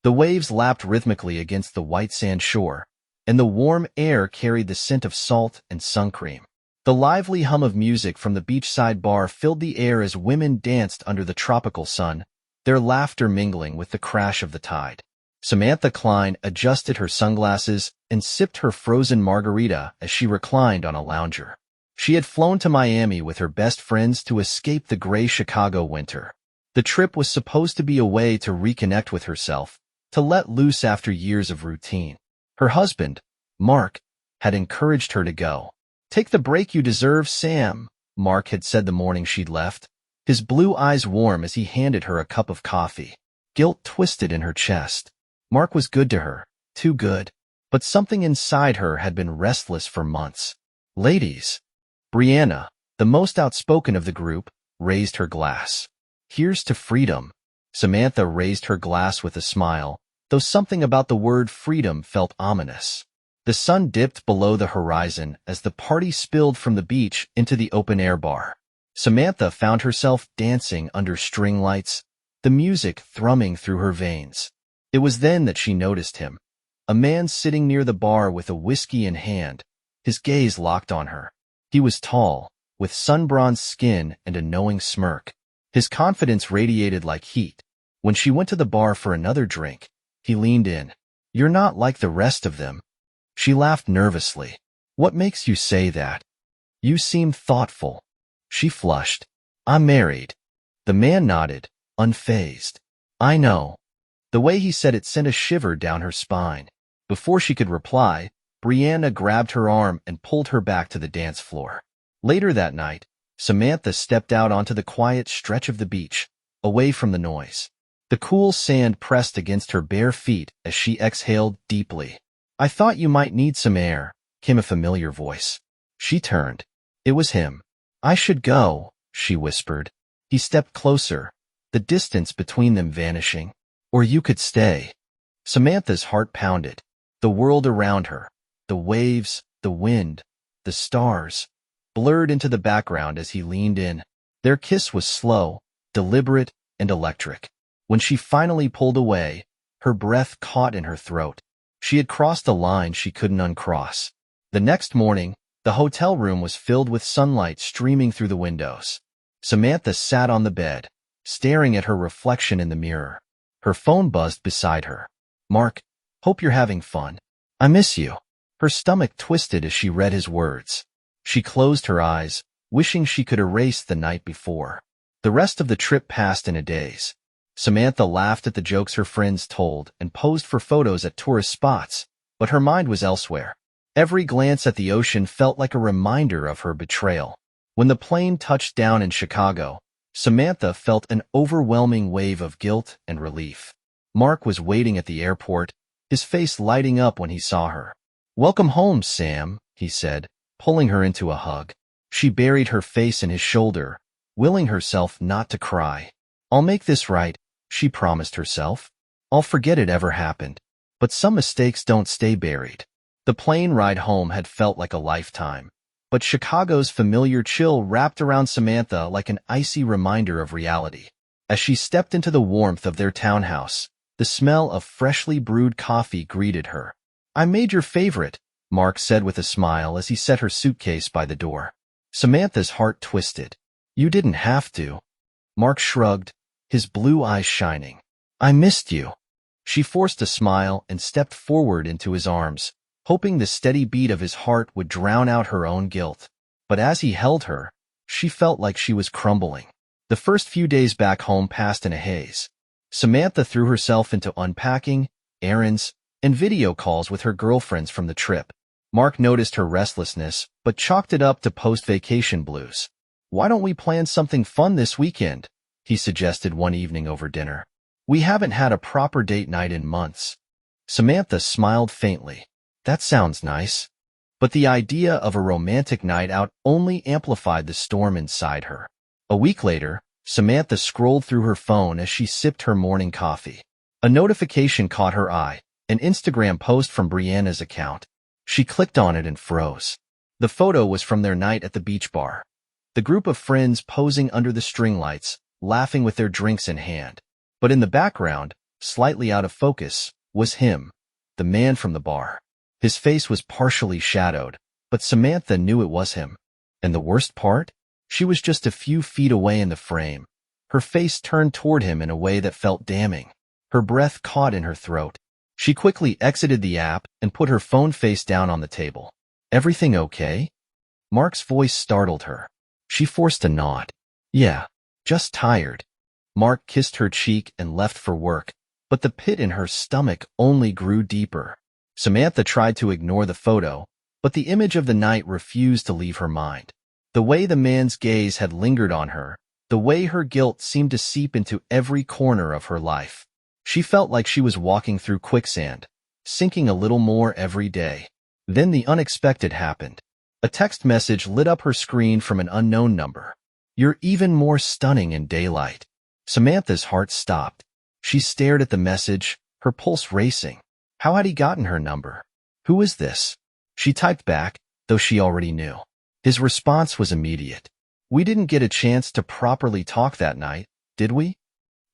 The waves lapped rhythmically against the white sand shore, and the warm air carried the scent of salt and sun cream. The lively hum of music from the beachside bar filled the air as women danced under the tropical sun, their laughter mingling with the crash of the tide. Samantha Klein adjusted her sunglasses and sipped her frozen margarita as she reclined on a lounger. She had flown to Miami with her best friends to escape the gray Chicago winter. The trip was supposed to be a way to reconnect with herself, to let loose after years of routine. Her husband, Mark, had encouraged her to go. "Take the break you deserve, Sam," Mark had said the morning she'd left, his blue eyes warm as he handed her a cup of coffee. Guilt twisted in her chest. Mark was good to her, too good, but something inside her had been restless for months. "Ladies," Brianna, the most outspoken of the group, raised her glass. "Here's to freedom." Samantha raised her glass with a smile, though something about the word freedom felt ominous. The sun dipped below the horizon as the party spilled from the beach into the open-air bar. Samantha found herself dancing under string lights, the music thrumming through her veins. It was then that she noticed him, a man sitting near the bar with a whiskey in hand, his gaze locked on her. He was tall, with sun-bronzed skin and a knowing smirk. His confidence radiated like heat. When she went to the bar for another drink, he leaned in. "You're not like the rest of them." She laughed nervously. "What makes you say that? You seem thoughtful." She flushed. "I'm married." The man nodded, unfazed. "I know." The way he said it sent a shiver down her spine. Before she could reply, Brianna grabbed her arm and pulled her back to the dance floor. Later that night, Samantha stepped out onto the quiet stretch of the beach, away from the noise. The cool sand pressed against her bare feet as she exhaled deeply. "I thought you might need some air," came a familiar voice. She turned. It was him. "I should go," she whispered. He stepped closer, the distance between them vanishing. "Or you could stay." Samantha's heart pounded. The world around her, the waves, the wind, the stars, blurred into the background as he leaned in. Their kiss was slow, deliberate, and electric. When she finally pulled away, her breath caught in her throat. She had crossed a line she couldn't uncross. The next morning, the hotel room was filled with sunlight streaming through the windows. Samantha sat on the bed, staring at her reflection in the mirror. Her phone buzzed beside her. "Mark, hope you're having fun. I miss you." Her stomach twisted as she read his words. She closed her eyes, wishing she could erase the night before. The rest of the trip passed in a daze. Samantha laughed at the jokes her friends told and posed for photos at tourist spots, but her mind was elsewhere. Every glance at the ocean felt like a reminder of her betrayal. When the plane touched down in Chicago, Samantha felt an overwhelming wave of guilt and relief. Mark was waiting at the airport, his face lighting up when he saw her. "Welcome home, Sam," he said, pulling her into a hug. She buried her face in his shoulder, willing herself not to cry. "I'll make this right," she promised herself. "I'll forget it ever happened." But some mistakes don't stay buried. The plane ride home had felt like a lifetime, but Chicago's familiar chill wrapped around Samantha like an icy reminder of reality. As she stepped into the warmth of their townhouse, the smell of freshly brewed coffee greeted her. "I made your favorite," Mark said with a smile as he set her suitcase by the door. Samantha's heart twisted. "You didn't have to." Mark shrugged, his blue eyes shining. "I missed you." She forced a smile and stepped forward into his arms, hoping the steady beat of his heart would drown out her own guilt. But as he held her, she felt like she was crumbling. The first few days back home passed in a haze. Samantha threw herself into unpacking, errands, and video calls with her girlfriends from the trip. Mark noticed her restlessness, but chalked it up to post-vacation blues. "Why don't we plan something fun this weekend?" he suggested one evening over dinner. "We haven't had a proper date night in months." Samantha smiled faintly. "That sounds nice." But the idea of a romantic night out only amplified the storm inside her. A week later, Samantha scrolled through her phone as she sipped her morning coffee. A notification caught her eye, an Instagram post from Brianna's account. She clicked on it and froze. The photo was from their night at the beach bar. The group of friends posing under the string lights, laughing with their drinks in hand. But in the background, slightly out of focus, was him, the man from the bar. His face was partially shadowed, but Samantha knew it was him. And the worst part? She was just a few feet away in the frame, her face turned toward him in a way that felt damning. Her breath caught in her throat. She quickly exited the app and put her phone face down on the table. Everything okay? Mark's voice startled her. She forced a nod. Yeah, just tired. Mark kissed her cheek and left for work, but the pit in her stomach only grew deeper. Samantha tried to ignore the photo, but the image of the night refused to leave her mind. The way the man's gaze had lingered on her, the way her guilt seemed to seep into every corner of her life. She felt like she was walking through quicksand, sinking a little more every day. Then the unexpected happened. A text message lit up her screen from an unknown number. You're even more stunning in daylight. Samantha's heart stopped. She stared at the message, her pulse racing. How had he gotten her number? Who is this? She typed back, though she already knew. His response was immediate. We didn't get a chance to properly talk that night, did we?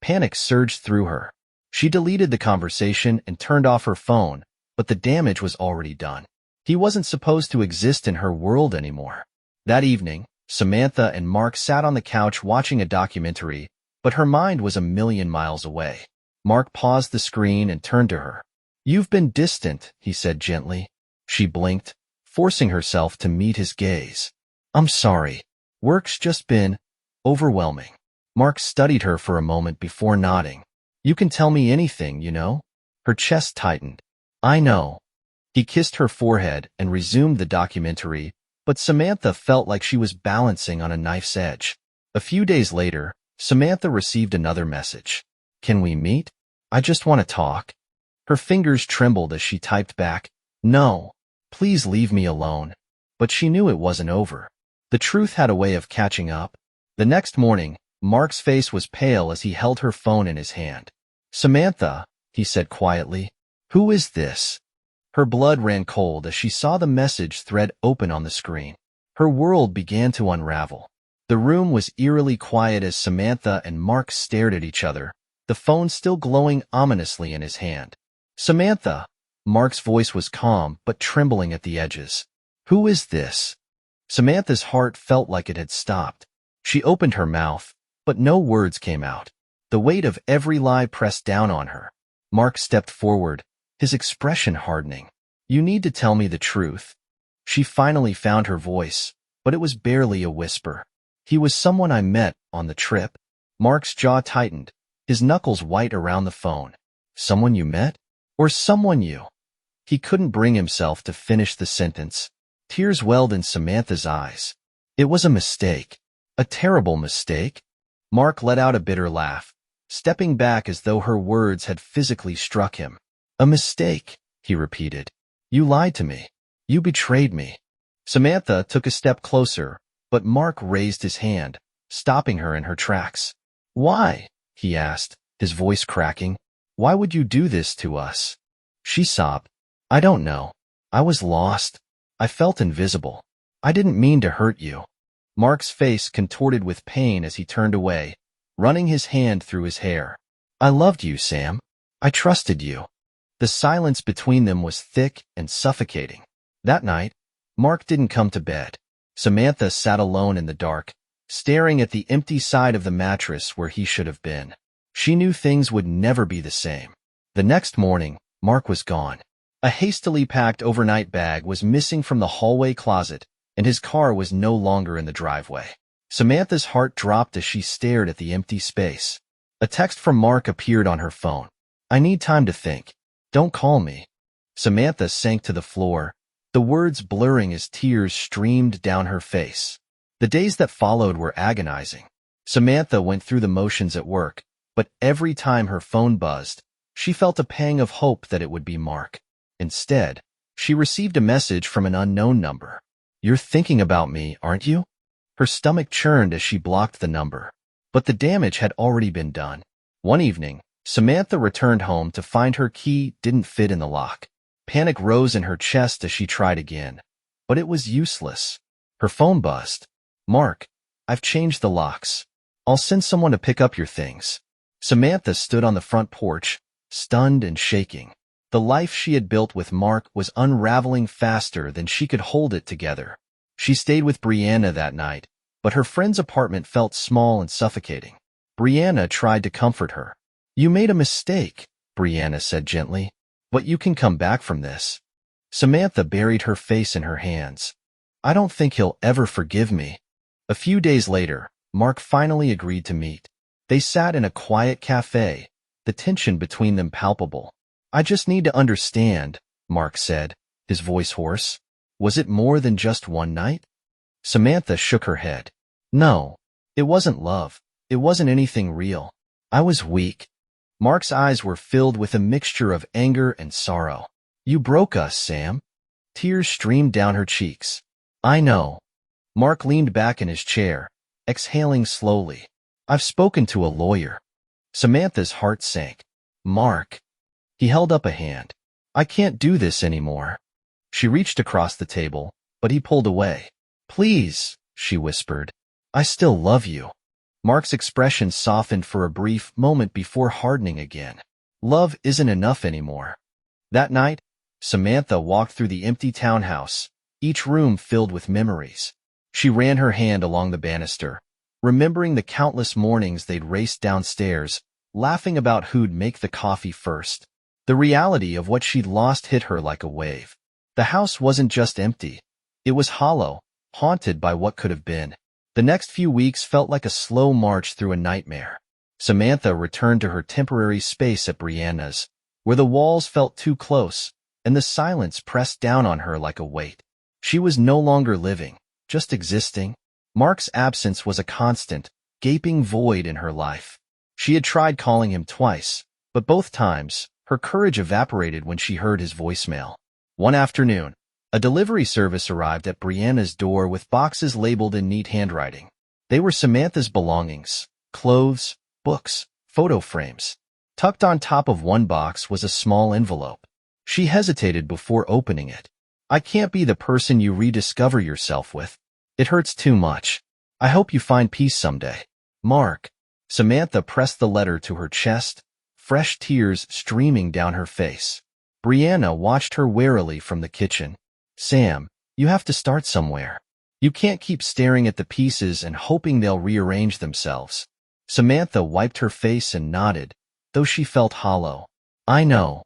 Panic surged through her. She deleted the conversation and turned off her phone, but the damage was already done. He wasn't supposed to exist in her world anymore. That evening, Samantha and Mark sat on the couch watching a documentary, but her mind was a million miles away. Mark paused the screen and turned to her. You've been distant, he said gently. She blinked, forcing herself to meet his gaze. I'm sorry. Work's just been overwhelming. Mark studied her for a moment before nodding. You can tell me anything, you know? Her chest tightened. I know. He kissed her forehead and resumed the documentary, but Samantha felt like she was balancing on a knife's edge. A few days later, Samantha received another message. Can we meet? I just want to talk. Her fingers trembled as she typed back, No, please leave me alone. But she knew it wasn't over. The truth had a way of catching up. The next morning, Mark's face was pale as he held her phone in his hand. Samantha, he said quietly, who is this? Her blood ran cold as she saw the message thread open on the screen. Her world began to unravel. The room was eerily quiet as Samantha and Mark stared at each other, the phone still glowing ominously in his hand. Samantha, Mark's voice was calm but trembling at the edges. Who is this? Samantha's heart felt like it had stopped. She opened her mouth, but no words came out. The weight of every lie pressed down on her. Mark stepped forward, his expression hardening. You need to tell me the truth. She finally found her voice, but it was barely a whisper. He was someone I met on the trip. Mark's jaw tightened, his knuckles white around the phone. Someone you met? Or someone you? He couldn't bring himself to finish the sentence. Tears welled in Samantha's eyes. It was a mistake. A terrible mistake. Mark let out a bitter laugh, stepping back as though her words had physically struck him. A mistake, he repeated. You lied to me. You betrayed me. Samantha took a step closer, but Mark raised his hand, stopping her in her tracks. Why? He asked, his voice cracking. Why would you do this to us? She sobbed. I don't know. I was lost. I felt invisible. I didn't mean to hurt you. Mark's face contorted with pain as he turned away, running his hand through his hair. I loved you, Sam. I trusted you. The silence between them was thick and suffocating. That night, Mark didn't come to bed. Samantha sat alone in the dark, staring at the empty side of the mattress where he should have been. She knew things would never be the same. The next morning, Mark was gone. A hastily packed overnight bag was missing from the hallway closet, and his car was no longer in the driveway. Samantha's heart dropped as she stared at the empty space. A text from Mark appeared on her phone. I need time to think. Don't call me. Samantha sank to the floor, the words blurring as tears streamed down her face. The days that followed were agonizing. Samantha went through the motions at work, but every time her phone buzzed, she felt a pang of hope that it would be Mark. Instead, she received a message from an unknown number. You're thinking about me, aren't you? Her stomach churned as she blocked the number. But the damage had already been done. One evening, Samantha returned home to find her key didn't fit in the lock. Panic rose in her chest as she tried again, but it was useless. Her phone buzzed. Mark, I've changed the locks. I'll send someone to pick up your things. Samantha stood on the front porch, stunned and shaking. The life she had built with Mark was unraveling faster than she could hold it together. She stayed with Brianna that night, but her friend's apartment felt small and suffocating. Brianna tried to comfort her. "You made a mistake," Brianna said gently, "but you can come back from this." Samantha buried her face in her hands. "I don't think he'll ever forgive me." A few days later, Mark finally agreed to meet. They sat in a quiet cafe, the tension between them palpable. "I just need to understand," Mark said, his voice hoarse. "Was it more than just one night?" Samantha shook her head. "No, it wasn't love. It wasn't anything real. I was weak." Mark's eyes were filled with a mixture of anger and sorrow. "You broke us, Sam." Tears streamed down her cheeks. "I know." Mark leaned back in his chair, exhaling slowly. "I've spoken to a lawyer." Samantha's heart sank. "Mark." He held up a hand. "I can't do this anymore." She reached across the table, but he pulled away. "Please," she whispered. "I still love you." Mark's expression softened for a brief moment before hardening again. Love isn't enough anymore. That night, Samantha walked through the empty townhouse, each room filled with memories. She ran her hand along the banister, remembering the countless mornings they'd raced downstairs, laughing about who'd make the coffee first. The reality of what she'd lost hit her like a wave. The house wasn't just empty. It was hollow, haunted by what could have been. The next few weeks felt like a slow march through a nightmare. Samantha returned to her temporary space at Brianna's, where the walls felt too close, and the silence pressed down on her like a weight. She was no longer living, just existing. Mark's absence was a constant, gaping void in her life. She had tried calling him twice, but both times, her courage evaporated when she heard his voicemail. One afternoon, a delivery service arrived at Brianna's door with boxes labeled in neat handwriting. They were Samantha's belongings: clothes, books, photo frames. Tucked on top of one box was a small envelope. She hesitated before opening it. "I can't be the person you rediscover yourself with. It hurts too much. I hope you find peace someday. Mark." Samantha pressed the letter to her chest, fresh tears streaming down her face. Brianna watched her warily from the kitchen. "Sam, you have to start somewhere. You can't keep staring at the pieces and hoping they'll rearrange themselves." Samantha wiped her face and nodded, though she felt hollow. "I know."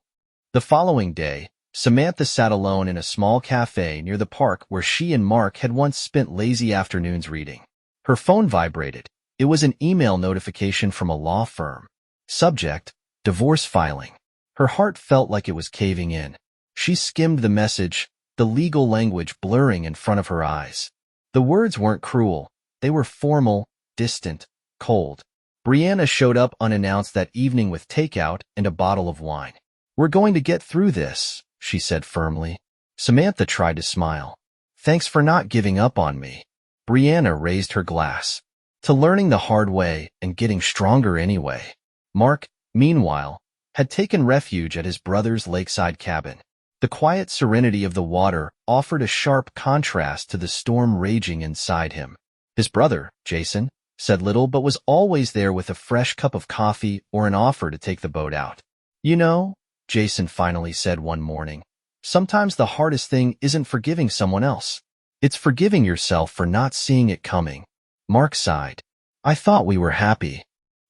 The following day, Samantha sat alone in a small cafe near the park where she and Mark had once spent lazy afternoons reading. Her phone vibrated. It was an email notification from a law firm. Subject: divorce filing. Her heart felt like it was caving in. She skimmed the message, the legal language blurring in front of her eyes. The words weren't cruel. They were formal, distant, cold. Brianna showed up unannounced that evening with takeout and a bottle of wine. "We're going to get through this," she said firmly. Samantha tried to smile. "Thanks for not giving up on me." Brianna raised her glass. "To learning the hard way and getting stronger anyway." Mark, meanwhile, had taken refuge at his brother's lakeside cabin. The quiet serenity of the water offered a sharp contrast to the storm raging inside him. His brother, Jason, said little but was always there with a fresh cup of coffee or an offer to take the boat out. "You know," Jason finally said one morning, "sometimes the hardest thing isn't forgiving someone else. It's forgiving yourself for not seeing it coming." Mark sighed. "I thought we were happy."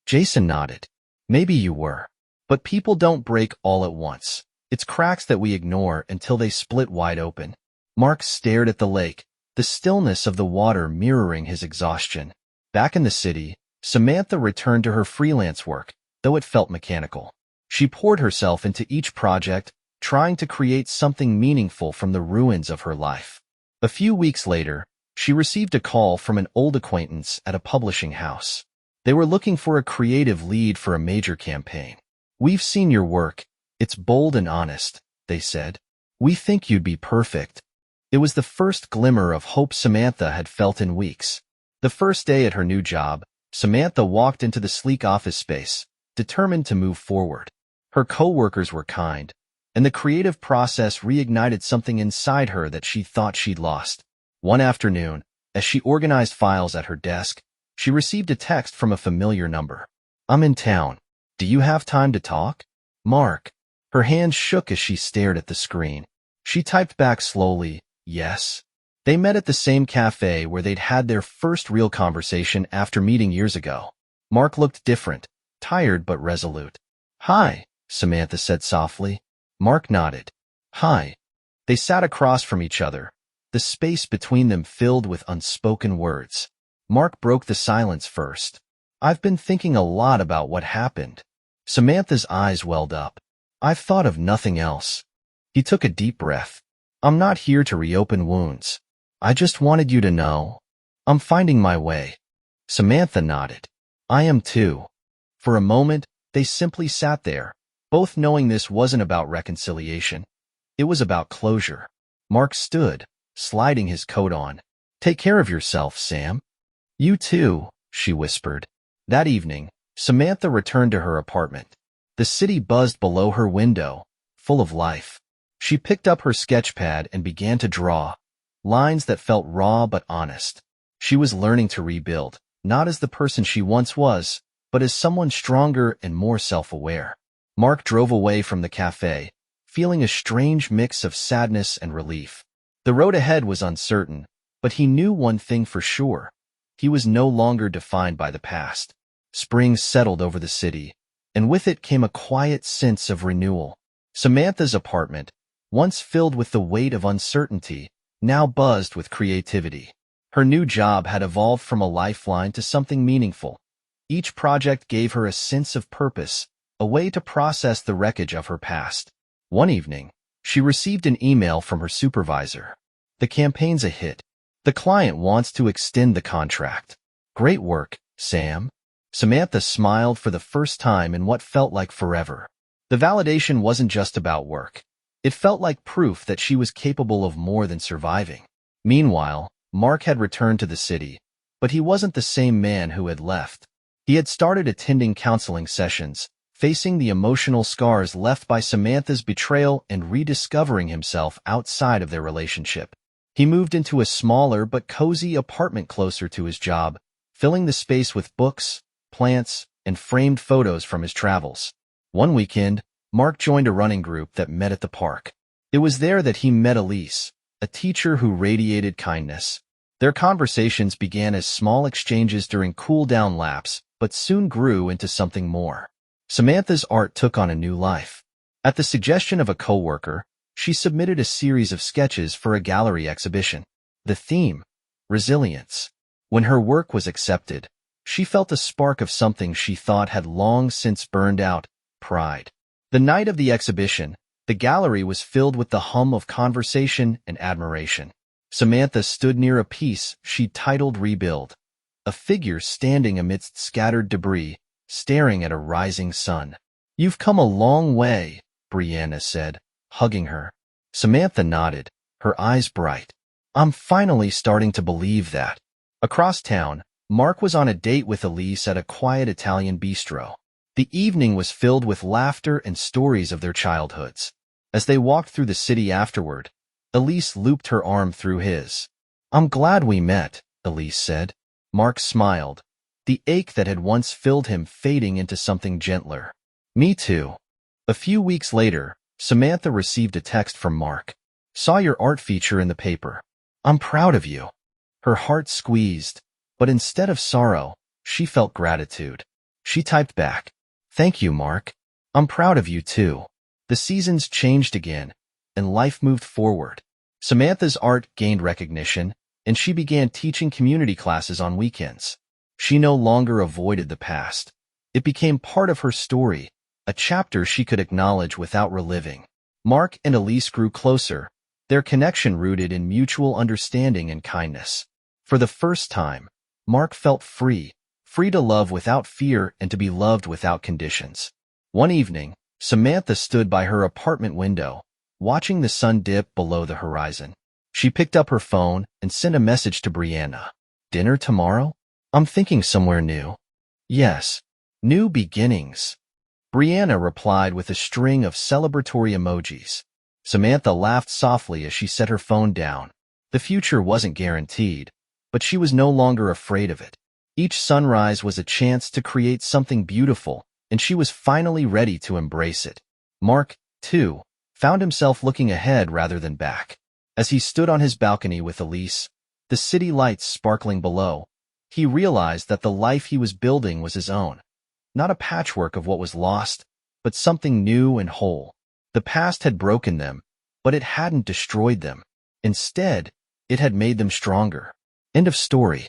Jason nodded. "Maybe you were. But people don't break all at once. It's cracks that we ignore until they split wide open." Mark stared at the lake, the stillness of the water mirroring his exhaustion. Back in the city, Samantha returned to her freelance work, though it felt mechanical. She poured herself into each project, trying to create something meaningful from the ruins of her life. A few weeks later, she received a call from an old acquaintance at a publishing house. They were looking for a creative lead for a major campaign. "We've seen your work. It's bold and honest," they said. "We think you'd be perfect." It was the first glimmer of hope Samantha had felt in weeks. The first day at her new job, Samantha walked into the sleek office space, determined to move forward. Her coworkers were kind, and the creative process reignited something inside her that she thought she'd lost. One afternoon, as she organized files at her desk, she received a text from a familiar number. "I'm in town. Do you have time to talk?" Mark. Her hand shook as she stared at the screen. She typed back slowly, yes. They met at the same cafe where they'd had their first real conversation after meeting years ago. Mark looked different, tired but resolute. Hi, Samantha said softly. Mark nodded. Hi. They sat across from each other, the space between them filled with unspoken words. Mark broke the silence first. I've been thinking a lot about what happened. Samantha's eyes welled up. I've thought of nothing else. He took a deep breath. I'm not here to reopen wounds. I just wanted you to know. I'm finding my way. Samantha nodded. I am too. For a moment, they simply sat there, both knowing this wasn't about reconciliation. It was about closure. Mark stood, sliding his coat on. Take care of yourself, Sam. You too, she whispered. That evening, Samantha returned to her apartment. The city buzzed below her window, full of life. She picked up her sketchpad and began to draw, lines that felt raw but honest. She was learning to rebuild, not as the person she once was, but as someone stronger and more self-aware. Mark drove away from the cafe, feeling a strange mix of sadness and relief. The road ahead was uncertain, but he knew one thing for sure. He was no longer defined by the past. Spring settled over the city, and with it came a quiet sense of renewal. Samantha's apartment, once filled with the weight of uncertainty, now buzzed with creativity. Her new job had evolved from a lifeline to something meaningful. Each project gave her a sense of purpose, a way to process the wreckage of her past. One evening, she received an email from her supervisor. The campaign's a hit. The client wants to extend the contract. Great work, Sam. Samantha smiled for the first time in what felt like forever. The validation wasn't just about work. It felt like proof that she was capable of more than surviving. Meanwhile, Mark had returned to the city, but he wasn't the same man who had left. He had started attending counseling sessions, facing the emotional scars left by Samantha's betrayal and rediscovering himself outside of their relationship. He moved into a smaller but cozy apartment closer to his job, filling the space with books, plants, and framed photos from his travels. One weekend, Mark joined a running group that met at the park. It was there that he met Elise, a teacher who radiated kindness. Their conversations began as small exchanges during cool-down laps, but soon grew into something more. Samantha's art took on a new life. At the suggestion of a coworker, she submitted a series of sketches for a gallery exhibition. The theme, resilience. When her work was accepted, she felt a spark of something she thought had long since burned out, pride. The night of the exhibition, the gallery was filled with the hum of conversation and admiration. Samantha stood near a piece she'd titled Rebuild, a figure standing amidst scattered debris, staring at a rising sun. You've come a long way, Brianna said, hugging her. Samantha nodded, her eyes bright. I'm finally starting to believe that. Across town, Mark was on a date with Elise at a quiet Italian bistro. The evening was filled with laughter and stories of their childhoods. As they walked through the city afterward, Elise looped her arm through his. I'm glad we met, Elise said. Mark smiled, the ache that had once filled him fading into something gentler. Me too. A few weeks later, Samantha received a text from Mark. Saw your art feature in the paper. I'm proud of you. Her heart squeezed, but instead of sorrow, she felt gratitude. She typed back, Thank you, Mark. I'm proud of you too. The seasons changed again, and life moved forward. Samantha's art gained recognition, and she began teaching community classes on weekends. She no longer avoided the past. It became part of her story, a chapter she could acknowledge without reliving. Mark and Elise grew closer, their connection rooted in mutual understanding and kindness. For the first time, Mark felt free to love without fear and to be loved without conditions. One evening, Samantha stood by her apartment window, watching the sun dip below the horizon. She picked up her phone and sent a message to Brianna. Dinner tomorrow? I'm thinking somewhere new. Yes, new beginnings. Brianna replied with a string of celebratory emojis. Samantha laughed softly as she set her phone down. The future wasn't guaranteed, but she was no longer afraid of it. Each sunrise was a chance to create something beautiful, and she was finally ready to embrace it. Mark, too, found himself looking ahead rather than back. As he stood on his balcony with Elise, the city lights sparkling below, he realized that the life he was building was his own. Not a patchwork of what was lost, but something new and whole. The past had broken them, but it hadn't destroyed them. Instead, it had made them stronger. End of story.